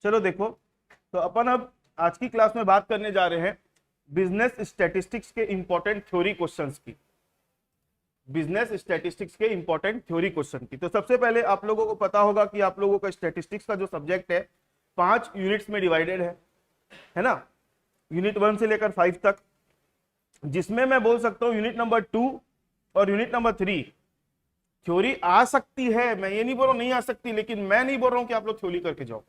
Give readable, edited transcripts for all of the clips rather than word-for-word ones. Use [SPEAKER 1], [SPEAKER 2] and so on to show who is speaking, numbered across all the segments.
[SPEAKER 1] चलो देखो, तो अपन अब आज की क्लास में बात करने जा रहे हैं बिजनेस स्टैटिस्टिक्स के इंपॉर्टेंट थ्योरी क्वेश्चंस की। बिजनेस स्टैटिस्टिक्स के इंपॉर्टेंट थ्योरी क्वेश्चन की। तो सबसे पहले आप लोगों को पता होगा कि आप लोगों का स्टैटिस्टिक्स का जो सब्जेक्ट है 5 यूनिट्स में डिवाइडेड है ना, यूनिट 1 से लेकर 5 तक, जिसमें मैं बोल सकता हूं यूनिट नंबर 2 और यूनिट नंबर 3 थ्योरी आ सकती है। मैं ये नहीं बोल रहा हूं नहीं आ सकती, लेकिन मैं नहीं बोल रहा हूं कि आप लोग थ्योरी करके जाओ,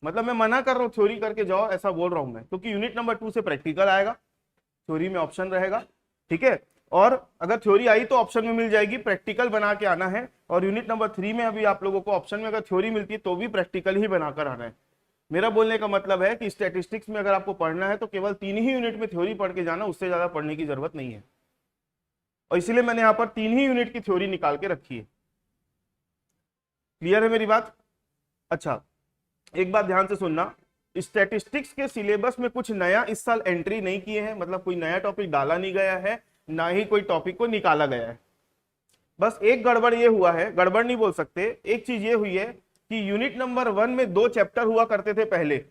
[SPEAKER 1] मतलब मैं मना कर रहा हूं थ्योरी करके जाओ ऐसा बोल रहा हूं मैं, क्योंकि यूनिट नंबर 2 से प्रैक्टिकल आएगा, थ्योरी में ऑप्शन रहेगा, ठीक है। और अगर थ्योरी आई तो ऑप्शन में मिल जाएगी, प्रैक्टिकल बना के आना है। और यूनिट नंबर 3 में अभी आप लोगों को ऑप्शन में अगर थ्योरी मिलती है तो भी प्रैक्टिकल ही बनाकर आना है। मेरा बोलने का मतलब है कि स्टैटिस्टिक्स में अगर आपको पढ़ना है तो केवल 3 ही यूनिट में थ्योरी पढ़ के जाना, उससे ज्यादा पढ़ने की जरूरत नहीं है। और इसलिए मैंने यहां पर 3 ही यूनिट की थ्योरी निकाल के रखी है। क्लियर है मेरी बात? अच्छा, एक बात ध्यान से सुनना, स्टैटिस्टिक्स के सिलेबस में कुछ नया इस साल एंट्री नहीं किए हैं, मतलब कोई नया टॉपिक डाला नहीं गया है, ना ही कोई टॉपिक को निकाला गया है। बस एक गड़बड़ ये हुआ है, गड़बड़ नहीं बोल सकते, एक चीज ये हुई है कि यूनिट नंबर 1 में 2 चैप्टर हुआ करते थे पहले।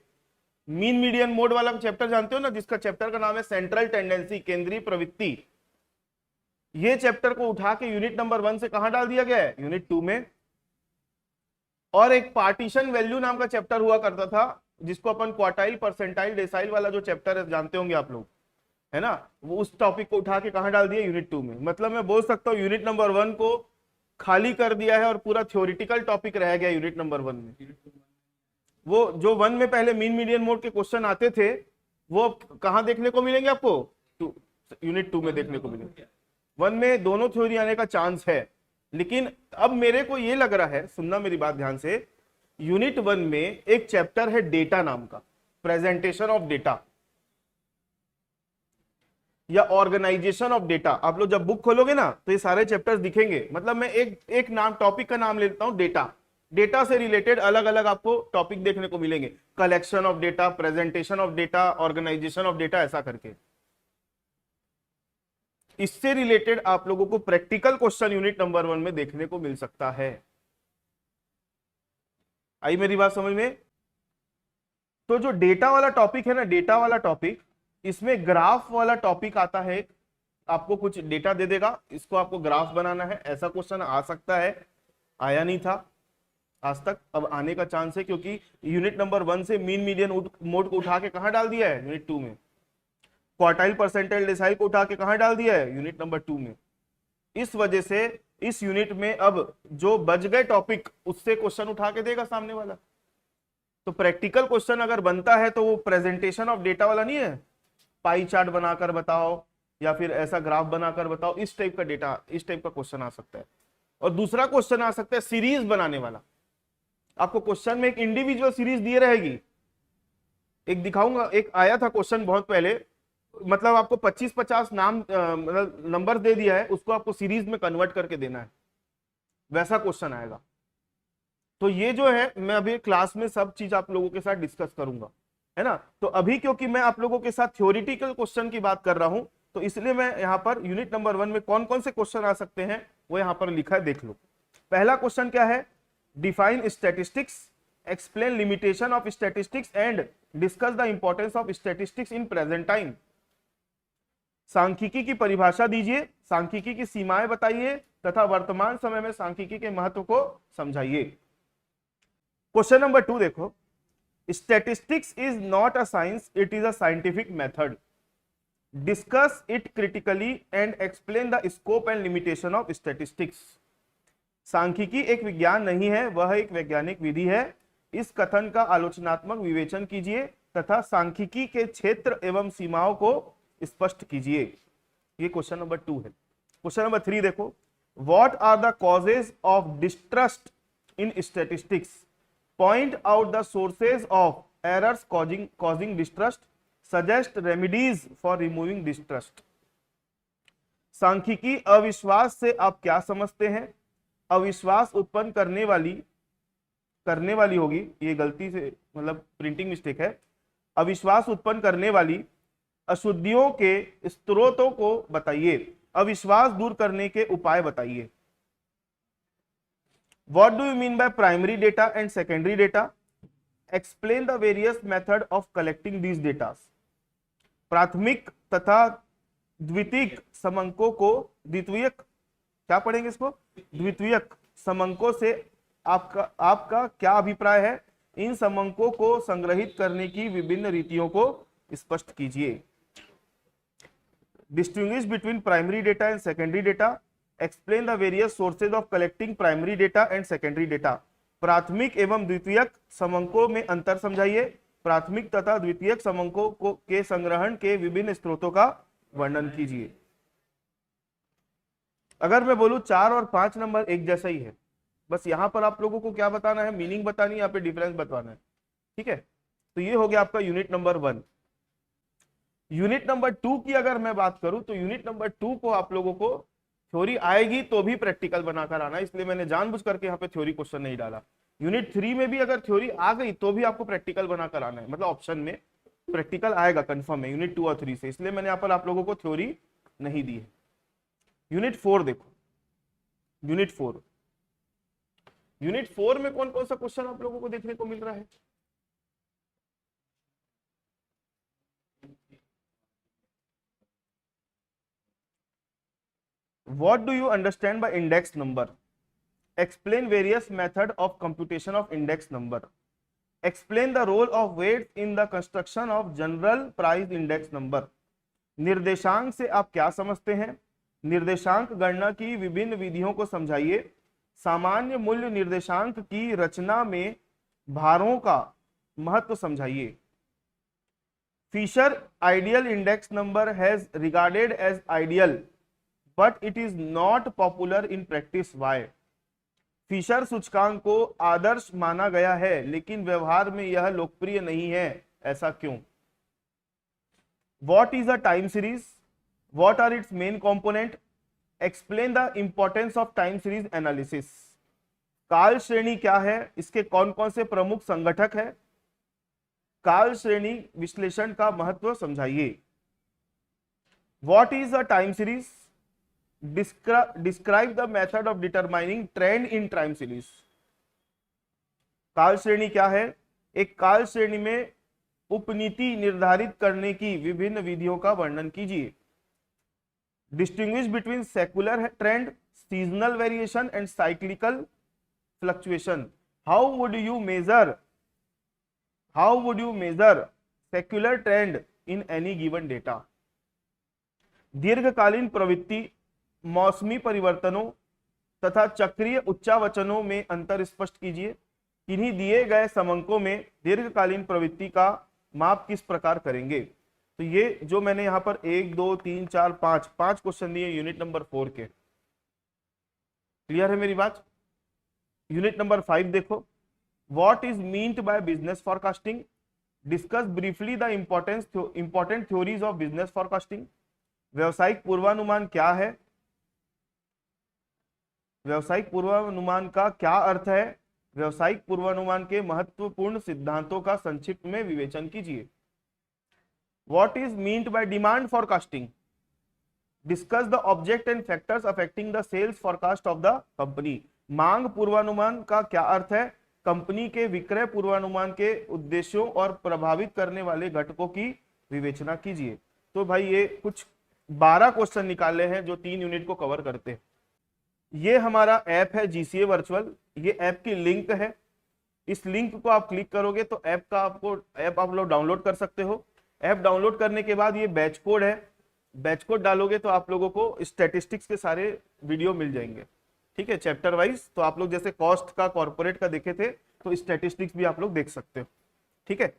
[SPEAKER 1] मीन मीडियन मोड वाला चैप्टर जानते हो ना, जिसका चैप्टर का नाम है सेंट्रल टेंडेंसी, केंद्रीय प्रवृत्ति। ये चैप्टर को उठा के यूनिट नंबर 1 से कहां डाल दिया गया है, यूनिट 2 में। और एक पार्टीशन वैल्यू नाम का चैप्टर हुआ करता था, जिसको अपन क्वार्टाइल परसेंटाइल डेसाइल वाला जो चैप्टर है जानते होंगे आप लोग, है ना, वो उस टॉपिक को उठा के कहां डाल दिया, यूनिट 2 में। मतलब मैं बोल सकता हूं यूनिट नंबर 1 को खाली कर दिया है और पूरा थ्योरेटिकल टॉपिक रह गया यूनिट नंबर 1 में। वो जो 1 में पहले मीन मीडियन मोड के क्वेश्चन आते थे वो कहां देखने को मिलेंगे आपको, यूनिट 2 में देखने को मिलेंगे। 1 में दोनों थ्योरी आने का चांस है, लेकिन अब मेरे को ये लग रहा है, सुनना मेरी बात ध्यान से, यूनिट 1 में एक चैप्टर है डेटा नाम का, प्रेजेंटेशन ऑफ डेटा या ऑर्गेनाइजेशन ऑफ डेटा। आप लोग जब बुक खोलोगे ना तो ये सारे चैप्टर्स दिखेंगे। मतलब मैं एक नाम टॉपिक का नाम लेता हूं, डेटा। डेटा से रिलेटेड अलग अलग आपको टॉपिक देखने को मिलेंगे, collection of data, presentation of data, organisation of data, ऐसा करके। इससे रिलेटेड आप लोगों को प्रैक्टिकल क्वेश्चन यूनिट नंबर 1 में देखने को मिल सकता है। आई मेरी बात समझ में? तो जो डेटा वाला टॉपिक है ना, डेटा वाला टॉपिक, इसमें ग्राफ वाला टॉपिक आता है। आपको कुछ डेटा दे देगा, इसको आपको ग्राफ बनाना है, ऐसा क्वेश्चन आ सकता है, आया नहीं था आज तक, अब आने का चांस है, क्योंकि यूनिट नंबर 1 से मीन मीडियन मोड को उठा के कहां डाल दिया है, यूनिट 2 में। क्वार्टाइल परसेंटाइल डेसाइल को उठा के कहां डाल दिया है, यूनिट नंबर 2 में। इस वजह से इस यूनिट में अब जो बच गए टॉपिक उससे क्वेश्चन उठा के देगा सामने वाला। तो प्रैक्टिकल क्वेश्चन अगर बनता है तो वो प्रेजेंटेशन ऑफ डेटा वाला नहीं है, पाई चार्ट बनाकर बताओ या फिर ऐसा ग्राफ बनाकर बताओ, इस टाइप का डेटा, इस टाइप का क्वेश्चन आ सकता है। और दूसरा क्वेश्चन आ सकता है सीरीज बनाने वाला। आपको क्वेश्चन में एक इंडिविजुअल सीरीज दी रहेगी, एक दिखाऊंगा, एक आया था क्वेश्चन बहुत पहले, मतलब आपको 25-50 नाम मतलब नंबर दे दिया है, उसको आपको सीरीज में कन्वर्ट करके देना है, वैसा क्वेश्चन आएगा। तो ये जो है मैं अभी क्लास में सब चीज आप लोगों के साथ डिस्कस करूंगा, है ना। तो अभी क्योंकि मैं आप लोगों के साथ थ्योरेटिकल क्वेश्चन की बात कर रहा हूं, तो इसलिए मैं यहां पर यूनिट नंबर 1 में कौन कौन से क्वेश्चन आ सकते हैं वो यहां पर लिखा है, देख लो। पहला क्वेश्चन क्या है, define statistics, explain limitation of statistics and discuss the importance of statistics in present time. सांख्यिकी की परिभाषा दीजिए, सांख्यिकी की सीमाएं बताइए तथा वर्तमान समय में सांख्यिकी के महत्व को समझाइए। क्वेश्चन नंबर 2 देखो, statistics is not a science, it is a scientific method. Discuss it critically and explain the scope and limitation of statistics. सांख्यिकी एक विज्ञान नहीं है, वह एक वैज्ञानिक विधि है। इस कथन का आलोचनात्मक विवेचन कीजिए तथा सांख्यिकी के क्षेत्र एवं सीमाओं को स्पष्ट कीजिए। ये क्वेश्चन नंबर 2 है। क्वेश्चन नंबर 3 देखो, what are the causes of distrust in statistics, point out the sources of errors causing distrust, suggest remedies for removing distrust। सांख्यिकी अविश्वास से आप क्या समझते हैं? अविश्वास उत्पन्न करने वाली होगी, ये गलती से मतलब प्रिंटिंग मिस्टेक है, अविश्वास उत्पन्न करने वाली अशुद्धियों के स्रोतों को बताइए, अविश्वास दूर करने के उपाय बताइए। What do you mean by primary data and secondary data? Explain the various method of collecting these data. प्राथमिक तथा द्वितीयक समंकों को, द्वितीयक क्या पढ़ेंगे इसको, द्वितीयक समंकों से आपका आपका क्या अभिप्राय है? इन समंकों को संग्रहित करने की विभिन्न रीतियों को स्पष्ट कीजिए। Distinguish between primary data and secondary data. Explain the various sources of collecting primary data and secondary data. प्राथमिक एवं द्वितीयक समंकों में अंतर समझाइए। प्राथमिक तथा द्वितीयक समंकों को के संग्रहण के विभिन्न स्रोतों का वर्णन कीजिए। अगर मैं बोलूं 4 और 5 नंबर एक जैसा ही है, बस यहां पर आप लोगों को क्या बताना है, मीनिंग बतानी है, यहाँ पे डिफरेंस बताना है। ठीक है, तो ये हो गया आपका यूनिट नंबर 1। यूनिट नंबर 2 की अगर मैं बात करूं तो यूनिट नंबर 2 को आप लोगों को थ्योरी आएगी तो भी प्रैक्टिकल बनाकर आना, इसलिए मैंने जानबूझ करके यहाँ पे थ्योरी क्वेश्चन नहीं डाला। यूनिट 3 में भी अगर थ्योरी आ गई तो भी आपको प्रैक्टिकल बनाकर आना है, मतलब ऑप्शन में प्रैक्टिकल आएगा कंफर्म है यूनिट 2 और 3 से, इसलिए मैंने यहाँ पर आप लोगों को थ्योरी नहीं दी है। यूनिट 4 देखो, यूनिट 4, यूनिट 4 में कौन कौन सा क्वेश्चन आप लोगों को देखने को मिल रहा है? What do you understand by index number? Explain various method of computation of index number. Explain the role of weights in the construction of general price index number. निर्देशांक से आप क्या समझते हैं? निर्देशांक गणना की विभिन्न विधियों को समझाइए। सामान्य मूल्य निर्देशांक की रचना में भारों का महत्व समझाइए। Fisher ideal index number has regarded as ideal but it is not popular in practice. Why? Fisher सूचकांक को आदर्श माना गया है लेकिन व्यवहार में यह लोकप्रिय नहीं है, ऐसा क्यों? What is a time series? What are its main component? Explain the importance of time series analysis. काल श्रेणी क्या है? इसके कौन कौन से प्रमुख संगठक है? काल श्रेणी विश्लेषण का महत्व समझाइए। What is a time series? Describe the method of determining trend in time series. काल श्रेणी क्या है? एक काल श्रेणी में उपनीति निर्धारित करने की विभिन्न विधियों का वर्णन कीजिए। Distinguish between secular trend, seasonal variation and cyclical fluctuation. How would you measure secular trend in any given data? दीर्घकालीन प्रवृत्ति, मौसमी परिवर्तनों तथा चक्रीय उच्चावचनों में अंतर स्पष्ट कीजिए। किन्हीं दिए गए समंकों में दीर्घकालीन प्रवृत्ति का माप किस प्रकार करेंगे? तो ये जो मैंने यहाँ पर 1 2 3 4 5 क्वेश्चन दिए यूनिट नंबर 4 के। क्लियर है मेरी बात? यूनिट नंबर 5 देखो, what is meant by business forecasting? Discuss briefly the important theories of business forecasting. व्यवसायिक पूर्वानुमान क्या है? व्यवसायिक पूर्वानुमान का क्या अर्थ है? व्यवसायिक पूर्वानुमान के महत्वपूर्ण सिद्धांतों का संक्षिप्त में विवेचन कीजिए। What is meant by demand forecasting? Discuss the object and factors affecting the sales forecast of the company. मांग पूर्वानुमान का क्या अर्थ है? कंपनी के विक्रय पूर्वानुमान के उद्देश्यों और प्रभावित करने वाले घटकों की विवेचना कीजिए। तो भाई ये कुछ 12 क्वेश्चन निकाले हैं जो 3 यूनिट को कवर करते हैं। ये हमारा ऐप है GCA वर्चुअल, ये ऐप की लिंक है। इस लिंक को आप क्लिक करोगे तो ऐप आप लोग डाउनलोड कर सकते हो। ऐप डाउनलोड करने के बाद ये बैच कोड है, बैच कोड डालोगे तो आप लोगों को स्टैटिस्टिक्स के सारे वीडियो मिल जाएंगे। ठीक है, चैप्टर वाइज। तो आप लोग जैसे कॉस्ट का, कॉर्पोरेट का देखे थे तो स्टैटिस्टिक्स भी आप लोग देख सकते हो। ठीक है।